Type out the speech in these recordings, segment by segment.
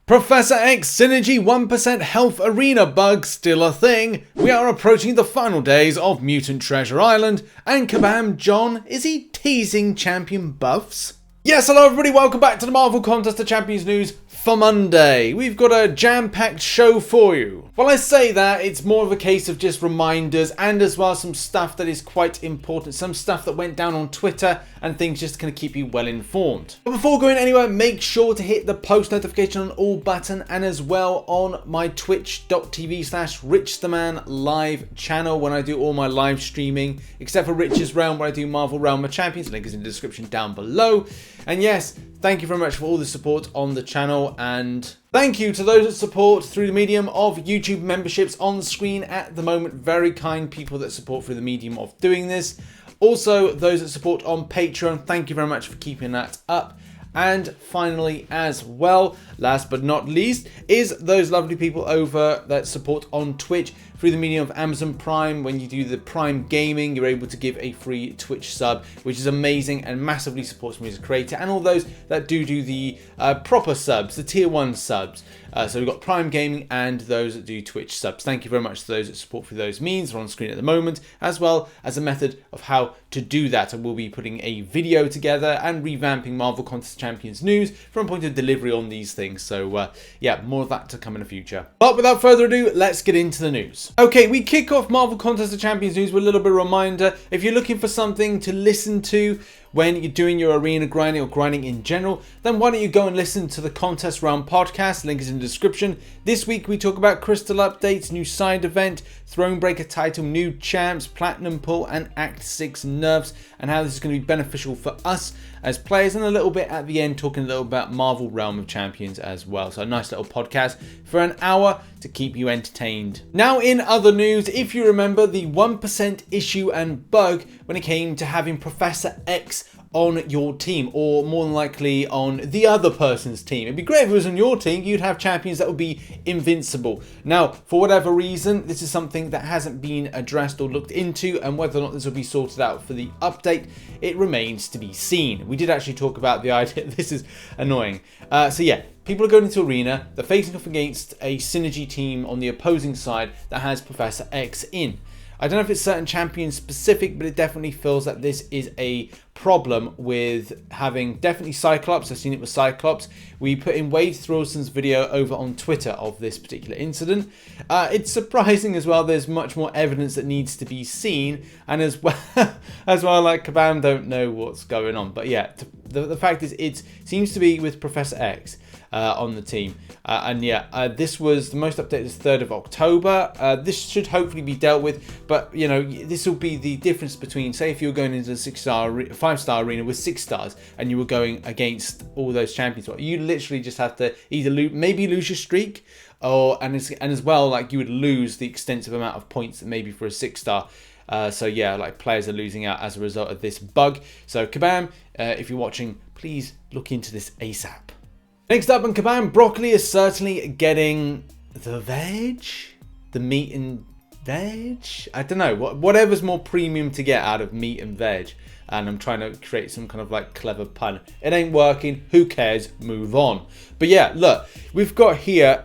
Professor X Synergy 1% Health Arena bug still a thing. We are approaching the final days of Mutant Treasure Island. And Kabam John, is he teasing champion buffs? Yes, hello everybody, welcome back to the Marvel Contest of Champions news for Monday. We've got a jam-packed show for you. While I say that, it's more of a case of just reminders and as well some stuff that is quite important, some stuff that went down on Twitter and things just going to keep you well informed. But before going anywhere, make sure to hit the post notification on all button and as well on my twitch.tv/RichTheMan live channel when I do all my live streaming, except for Rich's Realm where I do Marvel Realm of Champions. Link is in the description down below. And yes, thank you very much for all the support on the channel, and thank you to those that support through the medium of YouTube memberships on screen at the moment. Very kind people that support through the medium of doing this. Also, those that support on Patreon, thank you very much for keeping that up. And finally, as well, last but not least, is those lovely people over that support on Twitch through the medium of Amazon Prime. When you do the Prime Gaming, you're able to give a free Twitch sub, which is amazing and massively supports me as a creator. And all those that do the proper subs, the tier 1 subs. So we've got Prime Gaming and those that do Twitch subs. Thank you very much to those that support through those means. They're on screen at the moment, as well as a method of how to do that. And we'll be putting a video together and revamping Marvel Contest Champions news from a point of delivery on these things. So yeah, more of that to come in the future. But without further ado, let's get into the news. Okay, we kick off Marvel Contest of Champions news with a little bit of a reminder. If you're looking for something to listen to when you're doing your arena grinding or grinding in general, then why don't you go and listen to the Contest Round podcast. Link is in the description. This week we talk about crystal updates, new side event, Thronebreaker title, new champs, platinum pull, and Act 6 nerfs, and how this is going to be beneficial for us as players, and a little bit at the end talking a little about Marvel Realm of Champions as well. So a nice little podcast for an hour to keep you entertained. Now in other news, if you remember the 1% issue and bug when it came to having Professor X on your team, or more than likely on the other person's team. It'd be great if it was on your team. You'd have champions that would be invincible. Now, for whatever reason, this is something that hasn't been addressed or looked into, and whether or not this will be sorted out for the update, it remains to be seen. We did actually talk about the idea. This is annoying. So yeah, people are going into arena. They're facing off against a synergy team on the opposing side that has Professor X in. I don't know if it's certain champion specific, but it definitely feels that this is a problem with having definitely Cyclops. I've seen it with Cyclops. We put in Wade Thrawson's video over on Twitter of this particular incident. It's surprising as well. There's much more evidence that needs to be seen, and as well, like Kabam don't know what's going on. But yeah, the fact is, it seems to be with Professor X on the team. And yeah, this was the most updated is 3rd of October. This should hopefully be dealt with, but you know, this will be the difference between, say, if you were going into a 5-star arena with 6 stars and you were going against all those champions, you literally just have to either maybe lose your streak, or and as well, like, you would lose the extensive amount of points that maybe for a 6-star. So yeah, like, players are losing out as a result of this bug. So Kabam, if you're watching, please look into this ASAP. Next up on Kabam, broccoli is certainly getting the veg, the meat and veg. I don't know, whatever's more premium to get out of meat and veg. And I'm trying to create some kind of like clever pun. It ain't working. Who cares? Move on. But yeah, look, we've got here.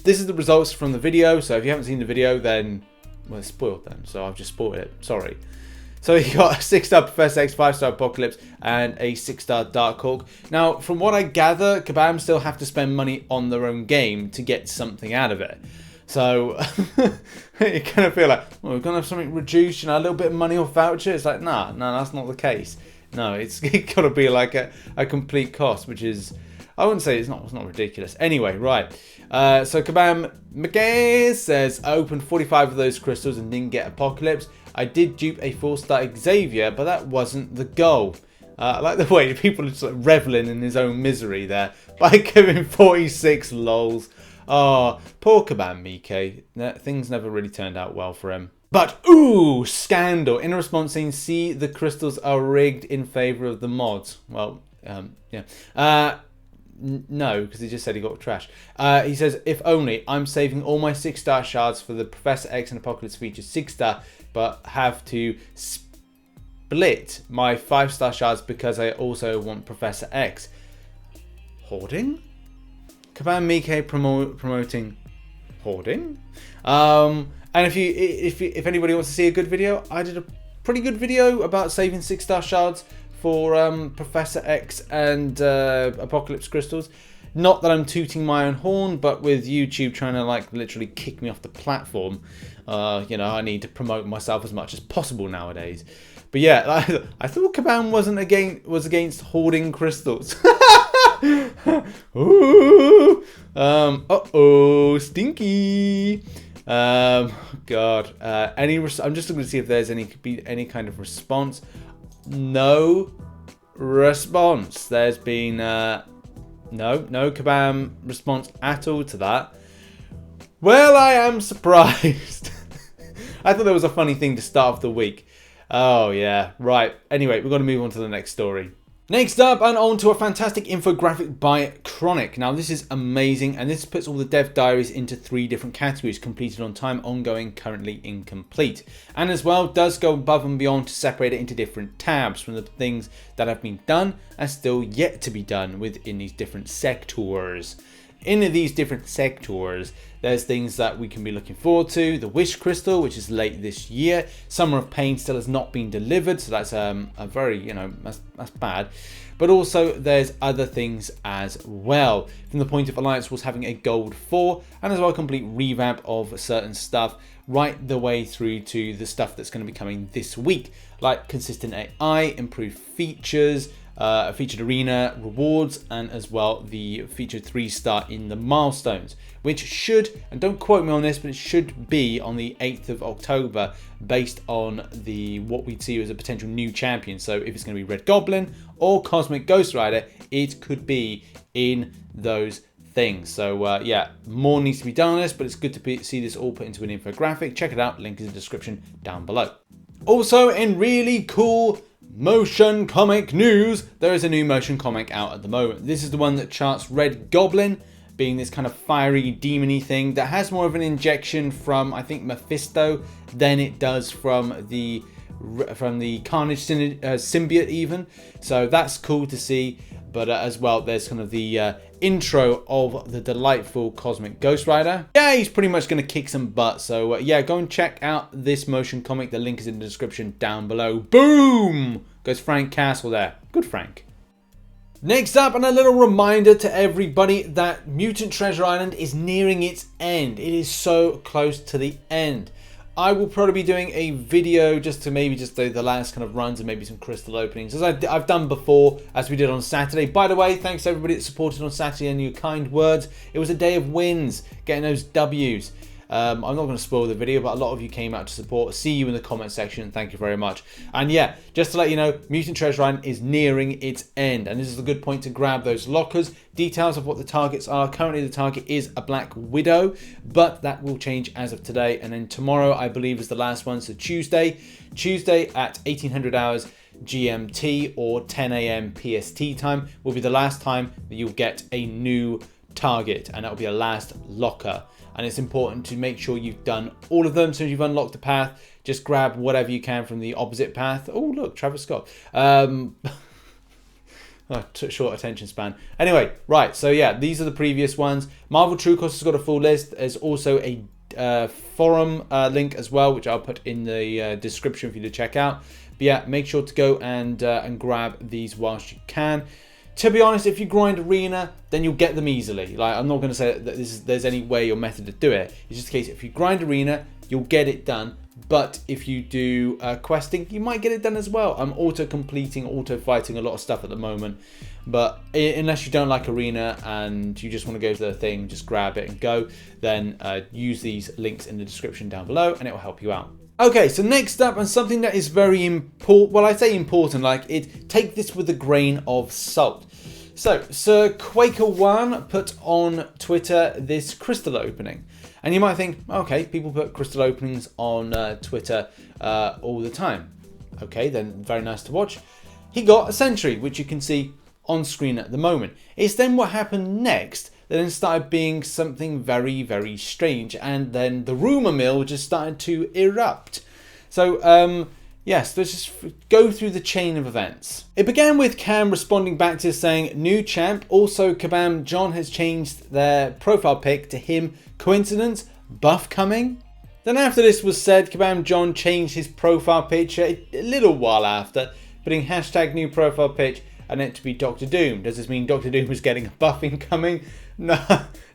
This is the results from the video. So if you haven't seen the video, then well, it's spoiled then. So I've just spoiled it. Sorry. So you got a 6-star Professor X, 5-star Apocalypse, and a 6-star Darkhawk. Now, from what I gather, Kabam still have to spend money on their own game to get something out of it. So you kind of feel like, well, we're going to have something reduced, you know, a little bit of money off voucher. It's like, no, that's not the case. No, it's got to be like a complete cost, which is, I wouldn't say it's not ridiculous. Anyway, right. So Kabam McGay says, I opened 45 of those crystals and didn't get Apocalypse. I did dupe a 4-star Xavier, but that wasn't the goal. I like the way people are just like reveling in his own misery there by giving 46 lols. Oh, poor Kabam Mike. Things never really turned out well for him. But ooh, scandal. In response saying, see, the crystals are rigged in favour of the mods. Well, yeah. No, because he just said he got trash. He says, if only, I'm saving all my 6-star shards for the Professor X and Apocalypse feature 6-star, but have to split my 5-star shards because I also want Professor X. Hoarding? Kabam Mike promoting Hoarding. And if anybody wants to see a good video, I did a pretty good video about saving 6-star shards for Professor X and Apocalypse crystals. Not that I'm tooting my own horn, but with YouTube trying to like literally kick me off the platform, you know, I need to promote myself as much as possible nowadays. But yeah, I thought Kabam was against hoarding crystals. Ooh, uh-oh, stinky. God. I'm just looking to see if there's any kind of response. No response. There's been no Kabam response at all to that. Well, I am surprised. I thought that was a funny thing to start off the week. Oh yeah, right. Anyway, we're going to move on to the next story. Next up, and on to a fantastic infographic by Chronic. Now, this is amazing, and this puts all the dev diaries into 3 different categories: completed on time, ongoing, currently incomplete. And as well, does go above and beyond to separate it into different tabs from the things that have been done and still yet to be done within these different sectors. In these different sectors, there's things that we can be looking forward to. The Wish Crystal, which is late this year. Summer of Pain still has not been delivered, so that's a very, you know, that's bad. But also there's other things as well. From the point of Alliance was having a Gold 4, and as well a complete revamp of certain stuff, right the way through to the stuff that's going to be coming this week, like consistent AI, improved features, a featured arena rewards, and as well the featured 3-star in the milestones, which should, and don't quote me on this, but it should be on the 8th of October based on what we'd see as a potential new champion. So if it's going to be Red Goblin or Cosmic Ghost Rider, it could be in those things. So yeah, more needs to be done on this, but it's good to see this all put into an infographic. Check it out, link is in the description down below. Also, in really cool motion comic news, there is a new motion comic out at the moment. This is the one that charts Red Goblin being this kind of fiery demon-y thing that has more of an injection from, I think, Mephisto than it does from the Carnage symbiote even. So that's cool to see. But as well, there's kind of the intro of the delightful Cosmic Ghost Rider. Yeah, he's pretty much going to kick some butt. So yeah, go and check out this motion comic. The link is in the description down below. Boom! Goes Frank Castle there. Good Frank. Next up, and a little reminder to everybody that Mutant Treasure Island is nearing its end. It is so close to the end. I will probably be doing a video just to maybe just the last kind of runs and maybe some crystal openings, as I've done before, as we did on Saturday. By the way, thanks to everybody that supported on Saturday and your kind words. It was a day of wins, getting those W's. I'm not going to spoil the video, but a lot of you came out to support. See you in the comment section. Thank you very much. And yeah, just to let you know, Mutant Treasure Island is nearing its end, and this is a good point to grab those lockers. Details of what the targets are. Currently, the target is a Black Widow, but that will change as of today. And then tomorrow, I believe, is the last one. So Tuesday at 1800 hours GMT or 10 a.m. PST time will be the last time that you'll get a new target, and that will be a last locker. And it's important to make sure you've done all of them. As soon as you've unlocked the path, just grab whatever you can from the opposite path. Oh, look, Travis Scott. Short attention span. Anyway, right. So yeah, these are the previous ones. Marvel True Cost has got a full list. There's also a forum link as well, which I'll put in the description for you to check out. But yeah, make sure to go and grab these whilst you can. To be honest, if you grind arena, then you'll get them easily. Like, I'm not going to say that there's any way or method to do it. It's just a case, if you grind arena, you'll get it done. But if you do questing, you might get it done as well. I'm auto-completing, auto-fighting a lot of stuff at the moment. But unless you don't like arena and you just want to go to the thing, just grab it and go, then use these links in the description down below and it will help you out. Okay, so next up, and something that is very important, well, I say important, like, take this with a grain of salt. So, Sir Quaker1 put on Twitter this crystal opening. And you might think, okay, people put crystal openings on Twitter all the time. Okay, then very nice to watch. He got a sentry, which you can see on screen at the moment. It's then what happened next that then started being something very, very strange. And then the rumor mill just started to erupt. So Yes, let's just go through the chain of events. It began with Cam responding back to saying, new champ, also Kabam John has changed their profile pic to him. Coincidence? Buff coming? Then after this was said, Kabam John changed his profile picture a little while after, putting hashtag new profile pic and it to be Dr. Doom. Does this mean Dr. Doom was getting a buff incoming? No.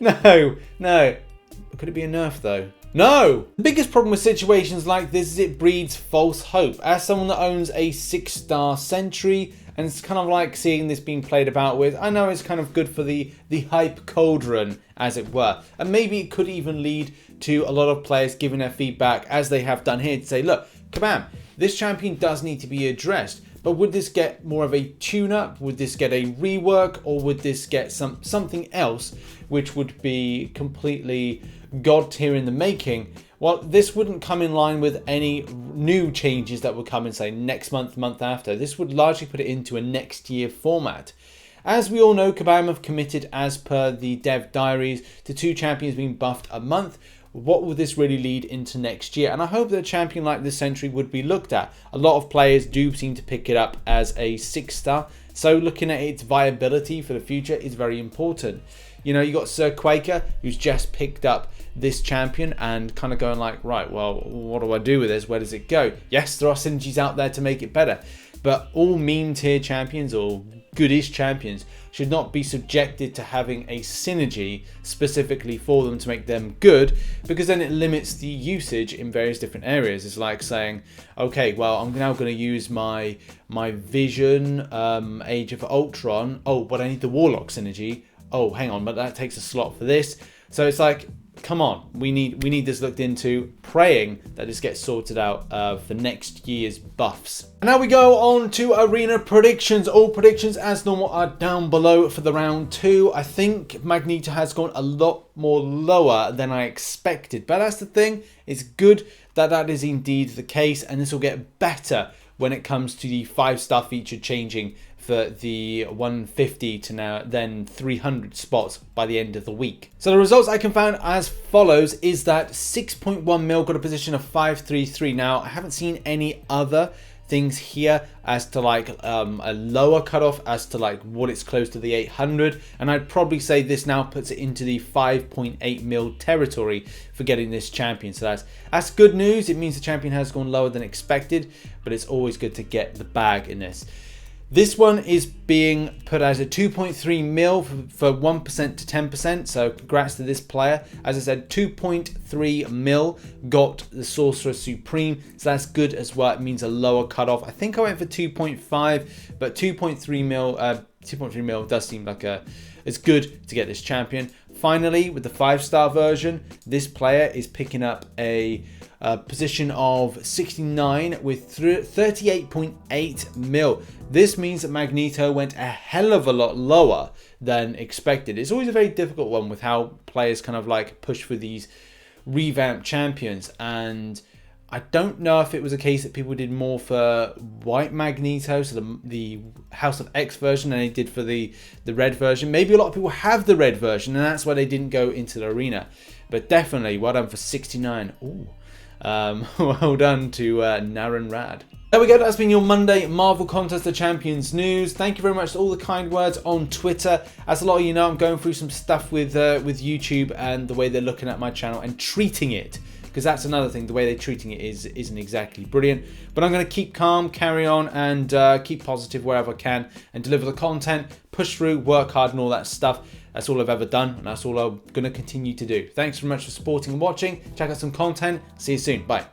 Could it be a nerf though? No! The biggest problem with situations like this is it breeds false hope. As someone that owns a 6-star sentry, and it's kind of like seeing this being played about with, I know it's kind of good for the hype cauldron, as it were. And maybe it could even lead to a lot of players giving their feedback, as they have done here, to say, look, Kabam, this champion does need to be addressed. But would this get more of a tune-up? Would this get a rework? Or would this get something else which would be completely god tier in the making? Well, this wouldn't come in line with any new changes that would come in, say, next month, month after. This would largely put it into a next year format. As we all know, Kabam have committed, as per the dev diaries, to 2 champions being buffed a month. What will this really lead into next year? And I hope that a champion like this Sentry would be looked at. A lot of players do seem to pick it up as a 6-star. So looking at its viability for the future is very important. You know, you got Sir Quaker, who's just picked up this champion and kind of going like, right, well, what do I do with this? Where does it go? Yes, there are synergies out there to make it better. But all meme tier champions or goodish champions should not be subjected to having a synergy specifically for them to make them good, because then it limits the usage in various different areas. It's like saying, okay, well, I'm now going to use my Vision, Age of Ultron. Oh, but I need the Warlock synergy. Oh, hang on, but that takes a slot for this. So it's like, come on, we need this looked into, praying that this gets sorted out for next year's buffs. And now we go on to arena predictions. All predictions as normal are down below for the round 2. I think Magneto has gone a lot more lower than I expected, but that's the thing. It's good that that is indeed the case, and this will get better when it comes to the 5-star feature changing for the 150 to now then 300 spots by the end of the week. So the results I can find as follows is that 6.1 mil got a position of 533. Now I haven't seen any other things here as to like a lower cutoff as to like what it's close to the 800, and I'd probably say this now puts it into the 5.8 mil territory for getting this champion. So that's good news. It means the champion has gone lower than expected, but it's always good to get the bag in this. This one is being put as a 2.3 mil for 1% to 10%. So congrats to this player. As I said, 2.3 mil got the Sorcerer Supreme. So that's good as well. It means a lower cutoff. I think I went for 2.5, but 2.3 mil, 2.3 mil does seem like it's good to get this champion. Finally, with the 5-star version, this player is picking up a position of 69 with 38.8 mil. This means that Magneto went a hell of a lot lower than expected. It's always a very difficult one with how players kind of like push for these revamped champions, and I don't know if it was a case that people did more for white Magneto, so the House of X version, than they did for the red version. Maybe a lot of people have the red version, and that's why they didn't go into the arena. But definitely, well done for 69. Ooh. Well done to Naren Rad. There we go, that's been your Monday Marvel Contest of Champions news. Thank you very much to all the kind words on Twitter. As a lot of you know, I'm going through some stuff with YouTube and the way they're looking at my channel and treating it. Because that's another thing, the way they're treating it isn't exactly brilliant. But I'm going to keep calm, carry on, and keep positive wherever I can, and deliver the content, push through, work hard and all that stuff. That's all I've ever done, and that's all I'm going to continue to do. Thanks very much for supporting and watching. Check out some content. See you soon. Bye.